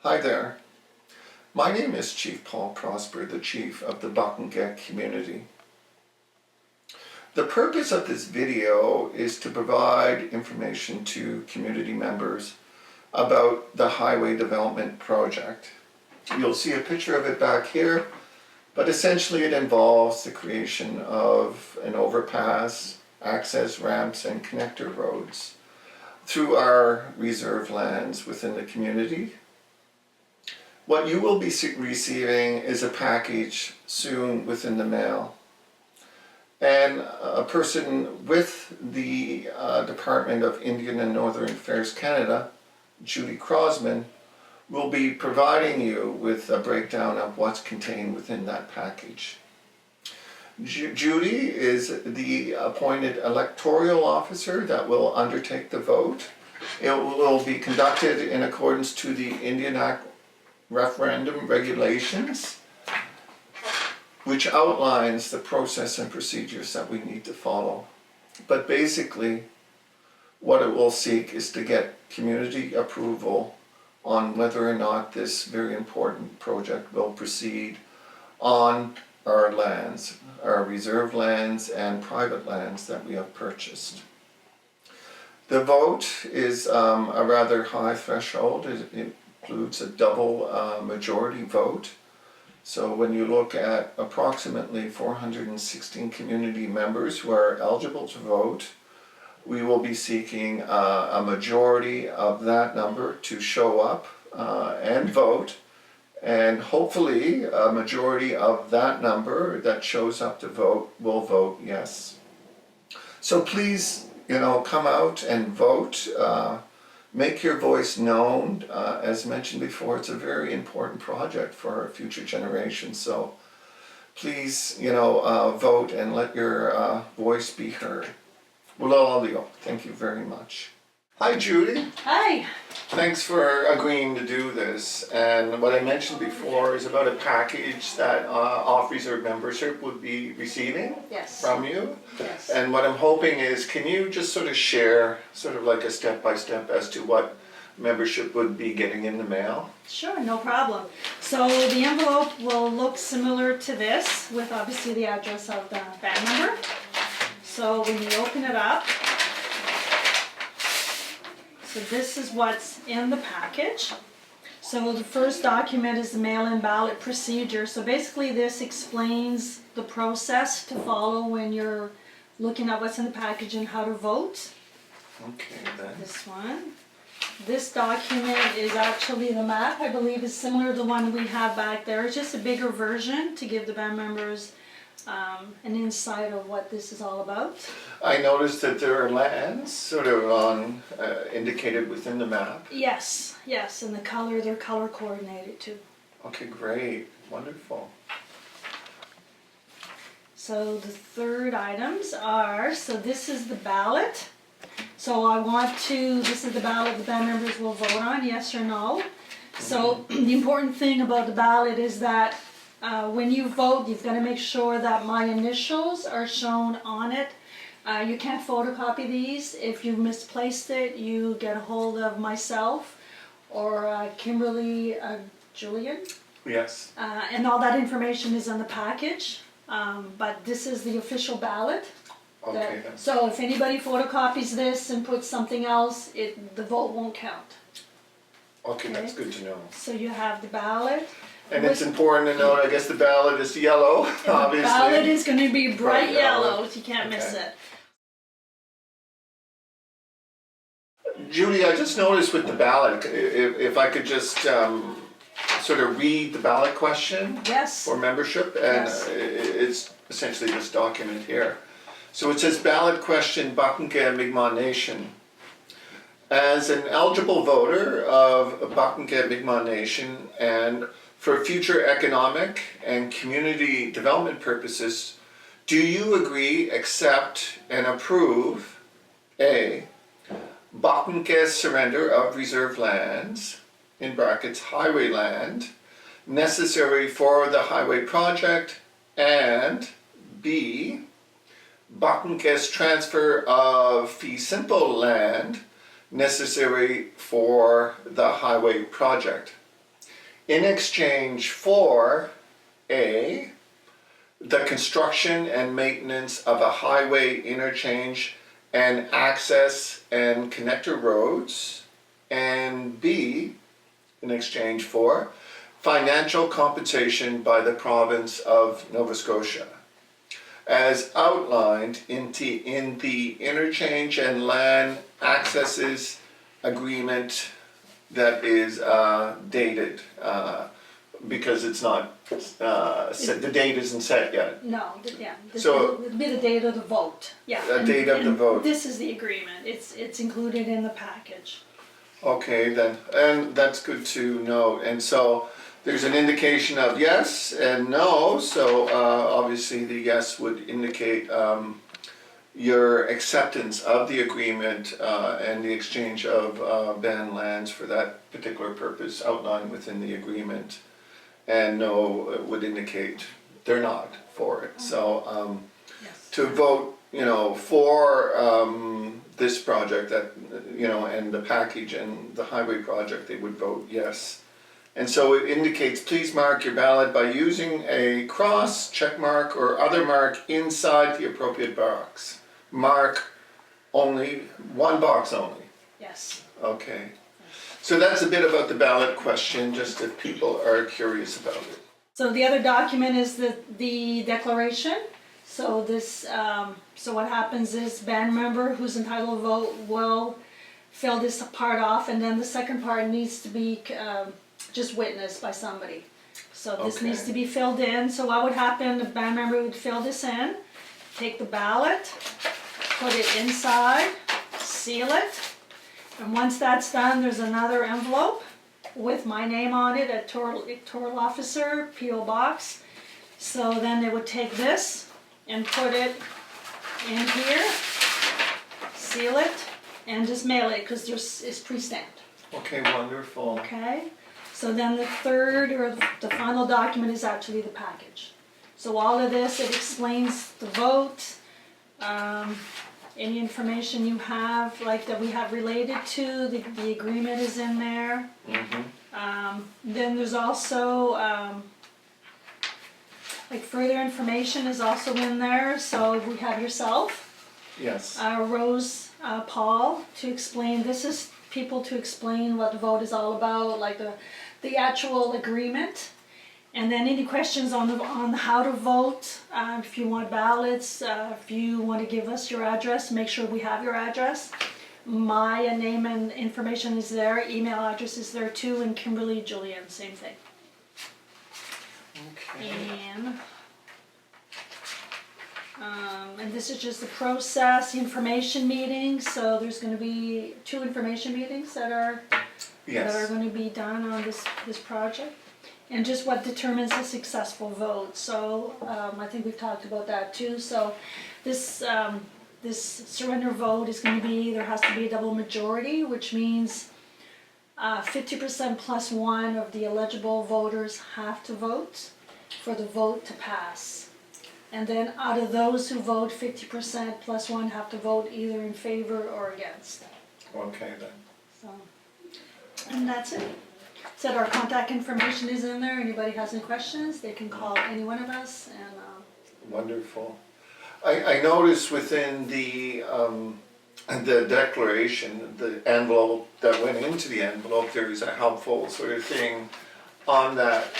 Hi there. My name is Chief Paul Prosper, the Chief of the Buckingham community. The purpose of this video is to provide information to community members about the highway development project. You'll see a picture of it back here, but essentially it involves the creation of an overpass, access ramps, and connector roads through our reserve lands within the community. What you will be receiving is a package soon within the mail. And a person with the Department of Indian and Northern Affairs Canada, Judy Crossman, will be providing you with a breakdown of what's contained within that package. Judy is the appointed electoral officer that will undertake the vote. It will be conducted in accordance to the INAC referendum regulations, which outlines the process and procedures that we need to follow. But basically, what it will seek is to get community approval on whether or not this very important project will proceed on our lands, our reserve lands and private lands that we have purchased. The vote is a rather high threshold. It includes a double majority vote. So when you look at approximately 416 community members who are eligible to vote, we will be seeking a majority of that number to show up and vote, and hopefully a majority of that number that shows up to vote will vote yes. So please, come out and vote. Make your voice known. As mentioned before, it's a very important project for our future generations. So please, vote and let your voice be heard. Well, thank you very much. Hi, Judy. Hi. Thanks for agreeing to do this. And what I mentioned before is about a package that off-reserve membership would be receiving from you. Yes. And what I'm hoping is, can you just sort of share sort of like a step-by-step as to what membership would be getting in the mail? Sure, no problem. So the envelope will look similar to this, with obviously the address of the band member. So when you open it up, so this is what's in the package. So the first document is the mail-in ballot procedure. So basically this explains the process to follow when you're looking at what's in the package and how to vote. Okay, then. This one. This document is actually the map, I believe, is similar to the one we have back there. It's just a bigger version to give the band members an insight of what this is all about. I noticed that there are lands sort of on indicated within the map. Yes, and they're color coordinated too. Okay, great, wonderful. So the third items are, so this is the ballot. So this is the ballot the band members will vote on, yes or no. So the important thing about the ballot is that when you vote, you've got to make sure that my initials are shown on it. You can't photocopy these. If you misplaced it, you get a hold of myself or Kimberly Julian. Yes. And all that information is in the package. But this is the official ballot. Okay. So if anybody photocopies this and puts something else, the vote won't count. Okay, that's good to know. So you have the ballot. And it's important to note, I guess the ballot is yellow, obviously. The ballot is going to be bright yellow, so you can't miss it. Judy, I just noticed with the ballot, if I could just sort of read the ballot question for membership, and it's essentially this document here. So it says, ballot question, Buckingham Mi'kmaq Nation. As an eligible voter of Buckingham Mi'kmaq Nation and for future economic and community development purposes, do you agree, accept, and approve A, Buckingham surrender of reserve lands, in brackets highway land, necessary for the highway project, and B, Buckingham's transfer of fee simple land necessary for the highway project? in exchange for A, the construction and maintenance of a highway interchange and access and connector roads, and B, in exchange for financial compensation by the province of Nova Scotia, as outlined in the interchange and land accesses agreement that is dated, because it's not, the date isn't set yet. No, yeah, this So- would be the date of the vote, yeah. The and- date of the and vote. This is the agreement, it's included in the package. Okay, then, and that's good to know. And so there's an indication of yes and no, so obviously the yes would indicate your acceptance of the agreement and the exchange of banned lands for that particular purpose outlined within the agreement. And no would indicate they're not for it. So Yes. to vote, for this project, that, and the package and the highway project, they would vote yes. And so it indicates, please mark your ballot by using a cross, check mark, or other mark inside the appropriate box. Mark only, one box only. Yes. Okay. So that's a bit about the ballot question, just if people are curious about it. So the other document is the declaration. So this, so what happens is band member who's entitled to vote will fill this part off, and then the second part needs to be just witnessed by somebody. So this needs Okay. to be filled in. So what would happen, the band member would fill this in, take the ballot, put it inside, seal it, and once that's done, there's another envelope with my name on it, a electoral officer, P.O. Box. So then they would take this and put it in here, seal it, and just mail it, because it's pre-stamped. Okay, wonderful. Okay? So then the third, or the final document is actually the package. So all of this, it explains the vote, any information you have, like that we have related to, the agreement is in there. Then there's also, like further information is also in there. So we have yourself, Yes. Rose, Paul, to explain, this is people to explain what the vote is all about, like the actual agreement. And then any questions on how to vote, if you want ballots, if you want to give us your address, make sure we have your address. My name and information is there, email address is there too, and Kimberly, Julian, same thing. Okay. And this is just the process, the information meetings, so there's gonna be 2 information meetings that are Yes. gonna be done on this project. And just what determines a successful vote, so, I think we've talked about that too, so this surrender vote is gonna be, there has to be a double majority, which means 50% plus 1 of the eligible voters have to vote for the vote to pass. And then out of those who vote, 50% plus 1 have to vote either in favor or against. Okay then. So, and that's it. Said our contact information is in there. Anybody has any questions, they can call any one of us, and Wonderful. I noticed within the declaration, the envelope that went into the envelope, there was a helpful sort of thing on that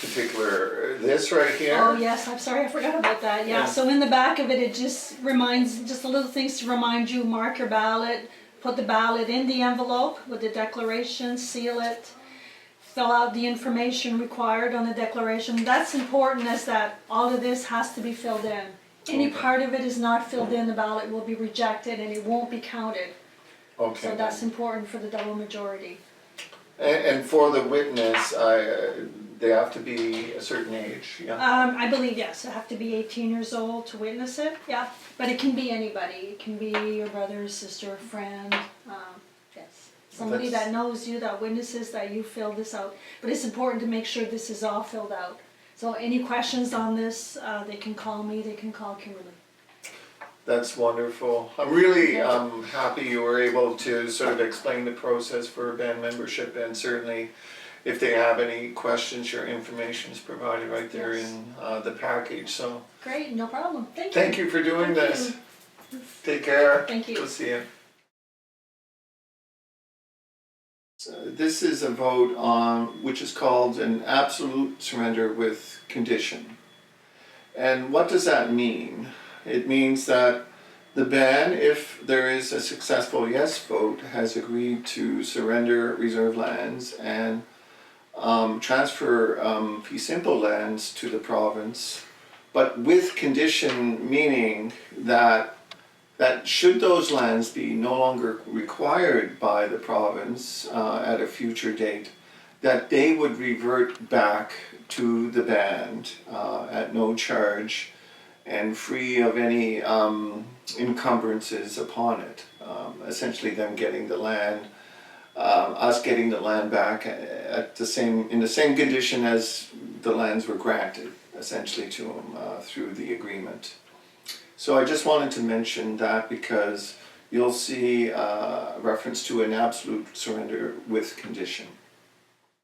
particular, this right here. oh yes, I'm sorry, I forgot about that. Yeah, Yeah. so in the back of it, it just reminds, just a little things to remind you, mark your ballot, put the ballot in the envelope with the declaration, seal it, fill out the information required on the declaration. That's important, as that all of this has to be filled in. Any Okay. part of it is not filled in, the ballot will be rejected and it won't be counted. Okay. So that's important for the double majority. And for the witness, they have to be a certain age, yeah? I believe, yes, I have to be 18 years old to witness it, yeah. But it can be anybody. It can be your brother, sister, friend, yes. Somebody That's- that knows you, that witnesses that you fill this out. But it's important to make sure this is all filled out. So any questions on this, they can call me, they can call Kimberly. That's wonderful. I'm really happy you were able to sort of explain the process for band membership, and certainly if they have any questions, your information is provided right there Yes. in the package. So Great, no problem. Thank you. thank you for doing Thank this. you. Take care. Thank you. We'll see you. So this is a vote on which is called an absolute surrender with condition. And what does that mean? It means that the ban, if there is a successful yes vote, has agreed to surrender reserve lands and transfer fee simple lands to the province, but with condition, meaning that should those lands be no longer required by the province at a future date, that they would revert back to the band at no charge and free of any encumbrances upon it. Essentially them getting the land, us getting the land back at in the same condition as the lands were granted, essentially to them through the agreement. So I just wanted to mention that because you'll see reference to an absolute surrender with condition.